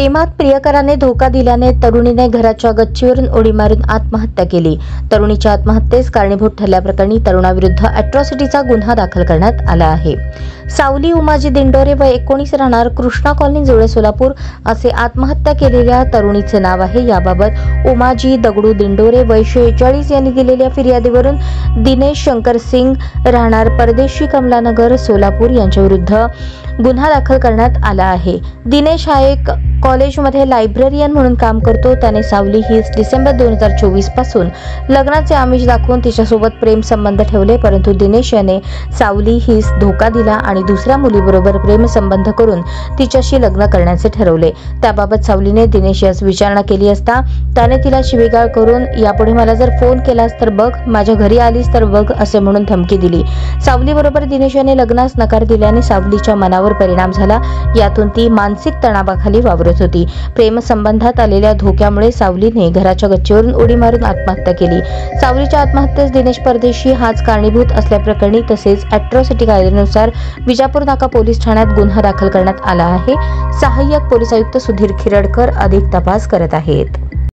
प्रेमात प्रियकराने धोका दिल्याने तरुणीने घराच्या गच्चीवरून उडी मारून आत्महत्या केली। तरुणीच्या आत्महत्येस कारणीभूत ठरल्याप्रकरणी तरुणाविरुद्ध अॅट्रॉसिटीचा गुन्हा दाखल करण्यात आला आहे। सावली उमाजी दिंडोरे वय 19 राहणार कृष्णा कॉलनी जुळे सोलापूर असे आत्महत्या केलेल्या तरुणीचे नाव आहे। याबाबत उमाजी दगडू दिंडोरे वय 46 यांनी दिलेल्या फिर्यादीवरून दिनेश शंकर सिंग राहणार परदेशी कमलानगर सोलापूर यांच्या विरुद्ध गुन्हा दाखल करण्यात आला आहे। दिनेश हा एक कॉलेजमध्ये लायब्ररियन म्हणून काम करतो। त्याने सावली हीच डिसेंबर 2024 पासून लग्नाचे आमिष दाखवून तिच्यासोबत प्रेम संबंध ठेवले, परंतु दिनेश याने सावली हीच धोका दिला आणि दुसऱ्या मुलीबरोबर प्रेम संबंध करून तिच्याशी लग्न करण्याचे ठरवले। त्याबाबत सावलीने दिनेश यास विचारणा केली असता त्याने तिला शिवीगाळ करून यापुढे मला जर फोन केलास तर बघ, माझ्या घरी आलीस तर बघ असे म्हणून धमकी दिली। सावली बरोबर दिनेश याने लग्नास नकार दिल्याने सावलीच्या मनावर परिणाम झाला। यातून ती मानसिक तणावाखाली वावरत होती। प्रेम संबंधात आलेल्या धोक्यामुळे सावलीने घराच्या गच्चीवरून उडी मारून आत्महत्या केली। सावलीच्या आत्महत्येस दिनेश परदेशी हाच कारणीभूत असल्याप्रकरणी तसेच अॅट्रॉसिटी कायद्यानुसार विजापूर नाका पोलीस ठाण्यात गुन्हा दाखल करण्यात आला आहे। सहाय्यक पोलीस आयुक्त सुधीर खिरडकर अधिक तपास करत आहेत।